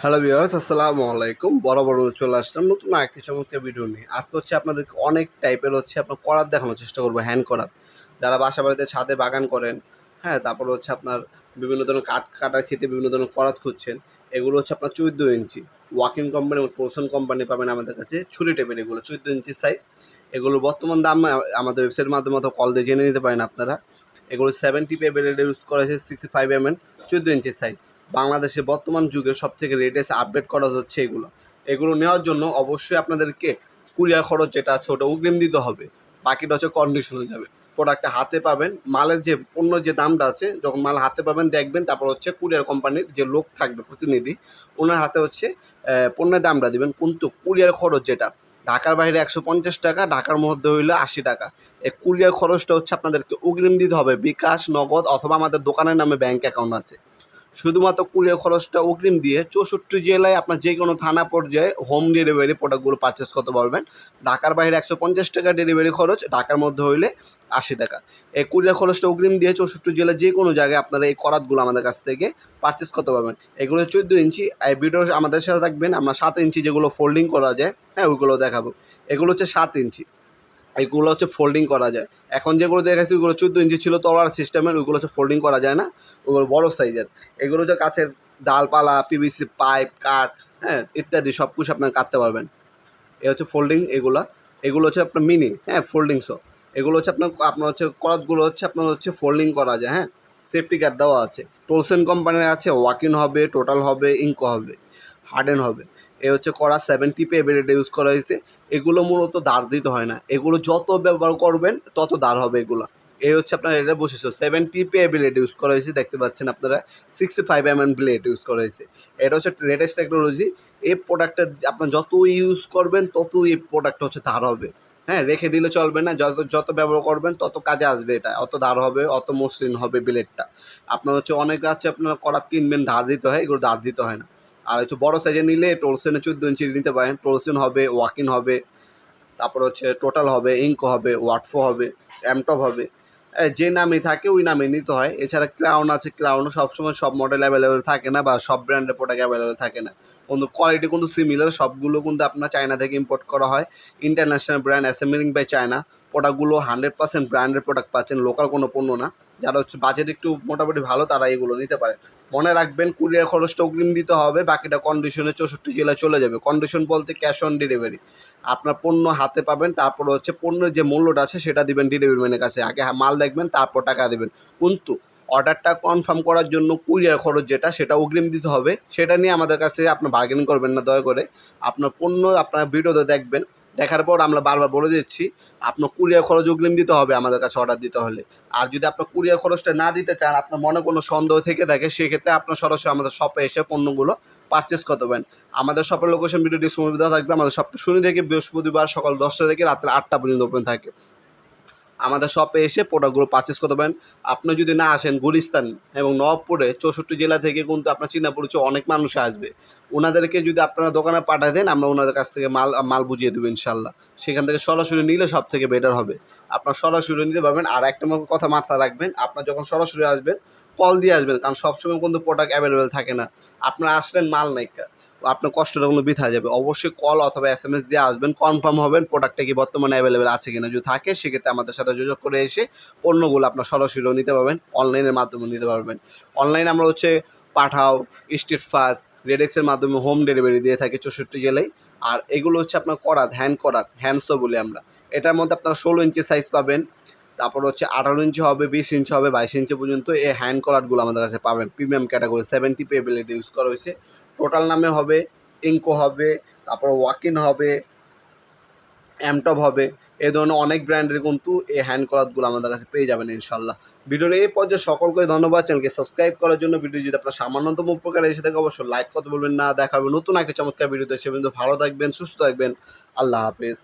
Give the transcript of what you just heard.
Hello viewers, আসসালামু আলাইকুম। বরাবর চলে আসলাম নতুন আরেকটি চমৎকার ভিডিও নিয়ে। আজকে আপনাদেরকে অনেক টাইপের আপনার করাত দেখানোর চেষ্টা করবো, হ্যান্ড করাত। যারা বাসা বাড়িতে ছাদে বাগান করেন, হ্যাঁ, তারপর আপনার বিভিন্ন ধরনের কাঠ কাটার ক্ষেত্রে বিভিন্ন ধরনের করাত খুঁজছেন। এগুলো আপনার 14 ইঞ্চি ওয়াকিং কোম্পানি এবং পোলসন কোম্পানি পাবেন আমাদের কাছে। ছুরি টেবিল এগুলো 14 ইঞ্চি সাইজ। এগুলোর বর্তমান দাম আমাদের ওয়েবসাইটের মাধ্যমে কল দিয়ে জেনে নিতে পারেন আপনারা। এগুলো 70 পেবেলের ইউজ করা হয়েছে, 65 mm 14 ইঞ্চি সাইজ। বাংলাদেশে বর্তমান যুগে সবথেকে লেটেস্ট আপডেট করা হচ্ছে এগুলো নেওয়ার জন্য অবশ্যই আপনাদেরকে কুরিয়ার খরচ যেটা আছে ওটা অগ্রিম দিতে হবে। বাকিটা কন্ডিশনে যাবে। প্রোডাক্টটা হাতে পাবেন, মালের যে পণ্যের যে দামটা আছে যখন মাল হাতে পাবেন দেখবেন, তারপর কুরিয়ার কোম্পানির যে লোক থাকবে প্রতিনিধি, ওনার হাতে পণ্যের দামটা দিবেন। কিন্তু কুরিয়ার খরচ যেটা ঢাকার বাইরে 150 টাকা, ঢাকার মধ্যে হইলে 80 টাকা। এই কুরিয়ার খরচটা আপনাদেরকে অগ্রিম দিতে হবে, বিকাশ, নগদ অথবা আমাদের দোকানের নামে ব্যাংক অ্যাকাউন্ট আছে। শুধুমাত্র কুরিয়ার খরচটা অগ্রিম দিয়ে 64 জেলায় আপনার যে কোনো থানা পর্যায়ে হোম ডেলিভারি প্রোডাক্টগুলো পারচেস করতে পারবেন। ঢাকার বাইরে 150 টাকা ডেলিভারি খরচ, ঢাকার মধ্যে হইলে 80 টাকা। এই কুরিয়ার খরচটা অগ্রিম দিয়ে 64 জেলায় যে কোনো জায়গায় আপনারা এই করাতগুলো আমাদের কাছ থেকে পারচেস করতে পারবেন। এগুলো 14 ইঞ্চি। এই ভিডিও আমাদের সাথে থাকবেন। আমরা 7 ইঞ্চি যেগুলো ফোল্ডিং করা যায়, হ্যাঁ, ওইগুলো দেখাবো। এগুলো 7 ইঞ্চি, এইগুলো ফোল্ডিং করা যায়। এখন যেগুলো দেখাচ্ছি ওগুলো 14 ইঞ্চি ছিল তলার সিস্টেমের, ওইগুলো ফোল্ডিং করা যায় না, ওগুলো বড় সাইজের। এগুলো কাছের ডালপালা, পিভিসি পাইপ, কাঠ, হ্যাঁ, ইত্যাদি সব কিছু আপনার কাটতে পারবেন। এ ফোল্ডিং। এগুলো আপনার মিনি, হ্যাঁ, ফোল্ডিংসও। এগুলো আপনার করাতগুলো আপনার ফোল্ডিং করা যায়, হ্যাঁ, সেফটি গার্ড দেওয়া আছে। টোলসেন কোম্পানির আছে, ওয়াকিন হবে, টোটাল হবে, ইঙ্কো হবে, হার্ডেন হবে। এ করা 70 পেবেলের ইউজ করা হয়েছে। এগুলো মূলত দাঁড় দিতে হয় না, এগুলো যত ব্যবহার করবেন তত দাঁড় হবে এগুলো। এই আপনার এটা বসেছে 70 পেবেলের ইউজ করা হয়েছে, দেখতে পাচ্ছেন আপনারা। 65 mm ব্লেড ইউজ করা হয়েছে। এটা লেটেস্ট টেকনোলজি। এই প্রোডাক্টটা আপনার যত ইউজ করবেন তত এই প্রোডাক্টটা দাঁড় হবে, হ্যাঁ, রেখে দিলে চলবে না। যত যত ব্যবহার করবেন তত কাজে আসবে এটা, অত দাঁড় হবে, অত মসৃণ হবে ব্লেডটা। আপনার অনেকে আপনার করাত কিনবেন ধার দিতে হয়, এগুলো ধার দিতে হয় না। আর বড় সাইজে নিলে টোলসেনে 14 ইঞ্চি নিতে পারেন। টোলসেন হবে, ওয়াকিন হবে, তারপর টোটাল হবে, ইঙ্কো হবে, ওয়াটফো হবে, এমটপ হবে। যে নামে থাকে ওই নামে নিতে হয়। এছাড়া ক্রাউন আছে, ক্রাউনও সবসময় সব মডেল অ্যাভেলেবেল থাকে না, বা সব ব্র্যান্ডের প্রোডাক্ট অ্যাভেলেবেল থাকে না। কিন্তু কোয়ালিটি কিন্তু সিমিলার, সবগুলো কিন্তু আপনার চায়না থেকে ইম্পোর্ট করা হয়। International brand, assembling by China. প্রোডাক্টগুলো 100% ব্র্যান্ডের প্রোডাক্ট পাচ্ছেন, লোকাল কোনো পণ্য না। যারা বাজেট একটু মোটামুটি ভালো তারা এগুলো নিতে পারে। মনে রাখবেন কুরিয়ার খরচটা অগ্রিম দিতে হবে, বাকিটা কন্ডিশনে 64 জেলায় চলে যাবে। কন্ডিশন বলতে ক্যাশ অন ডেলিভারি। আপনার পণ্য হাতে পাবেন, তারপর পণ্যের যে মূল্যটা আছে সেটা দিবেন ডেলিভারি ম্যানের কাছে। আগে মাল দেখবেন, তারপর টাকা দেবেন। কিন্তু অর্ডারটা কনফার্ম করার জন্য কুরিয়ার খরচ যেটা, সেটা অগ্রিম দিতে হবে। সেটা নিয়ে আমাদের কাছে আপনার বার্গেনিং করবেন না দয়া করে। আপনার পণ্য আপনার ভিডিওতে দেখবেন, দেখার পর আমরা বারবার বলে দিচ্ছি আপনার কুরিয়ার খরচ অগ্রিম দিতে হবে আমাদের কাছে অর্ডার দিতে হলে। আর যদি আপনার কুরিয়ার খরচটা না দিতে চান, আপনার মনে কোনো সন্দেহ থেকে থাকে, সেক্ষেত্রে আপনার সরাসরি আমাদের শপে এসে পণ্যগুলো পারচেস করতে পারেন। আমাদের শপের লোকেশন ভিডিও ডিসক্রিপশনে দেওয়া থাকবে। আমাদের শপটা শনি থেকে বৃহস্পতিবার সকাল 10টা থেকে রাত্রে 8টা পর্যন্ত ওপেন থাকে। আমাদের শপে এসে প্রোডাক্টগুলো পারচেস করতে পারেন। আপনি যদি না আসেন গুলিস্তান এবং নবাবপুরে 64 জেলা থেকে কিন্তু আপনার চীনা পরিচয় অনেক মানুষ আসবে। ওনাদেরকে যদি আপনারা দোকানে পাঠিয়ে দেন, আমরা ওনাদের কাছ থেকে মাল বুঝিয়ে দেবো ইনশাল্লাহ। সেখান থেকে সরাসরি নিলে সব থেকে বেটার হবে। আপনার সরাসরি নিতে পারবেন। আর একটা কথা মাথায় রাখবেন, আপনার যখন সরাসরি আসবেন কল দিয়ে আসবেন, কারণ সবসময় কিন্তু প্রোডাক্ট অ্যাভেলেবেল থাকে না। আপনারা আসলেন মাল নাই, আপনার কষ্টটা কোনো বৃথা যাবে। অবশ্যই কল অথবা SMS দিয়ে আসবেন, কনফার্ম হবেন প্রোডাক্টটা কি বর্তমানে অ্যাভেলেবেল আছে কিনা। যদি থাকে সেক্ষেত্রে আমাদের সাথে যোগাযোগ করে এসে পণ্যগুলো আপনার সরাসরিও নিতে পারবেন, অনলাইনের মাধ্যমে নিতে পারবেন। অনলাইনে আমরা পাঠাও, স্ট্রিট ফাস্ট, রেডেক্সের মাধ্যমে হোম ডেলিভারি দিয়ে থাকি 64 জেলায়। আর এগুলো আপনার করাত, হ্যান্ড করাত, হ্যান্ডসও বলি আমরা। এটার মধ্যে আপনারা 16 ইঞ্চি সাইজ পাবেন, তারপর 18 ইঞ্চি হবে, 20 ইঞ্চি হবে, 22 ইঞ্চি পর্যন্ত এই হ্যান্ড কলারগুলো আমাদের কাছে পাবেন। প্রিমিয়াম ক্যাটাগরি 70 পেবেলের ইউজ করা হয়েছে। টোটাল নামে হবে, ইঙ্কো হবে, তারপর ওয়াকিন হবে, এমটপ হবে। এই ধরনের অনেক ব্র্যান্ডের কিন্তু এই হ্যান্ড কলারগুলো আমাদের কাছে পেয়ে যাবেন ইনশাল্লাহ। ভিডিওর এই পর্যায়ে সকলকে ধন্যবাদ। চ্যানেলকে সাবস্ক্রাইব করার জন্য। ভিডিও যদি আপনার সামান্যতম উপকার এসে থাকে অবশ্যই লাইক করতে বলবেন না। দেখা হবে নতুন একটা চমৎকার ভিডিওতে। সে পর্যন্ত ভালো থাকবেন, সুস্থ থাকবেন। আল্লাহ হাফেজ।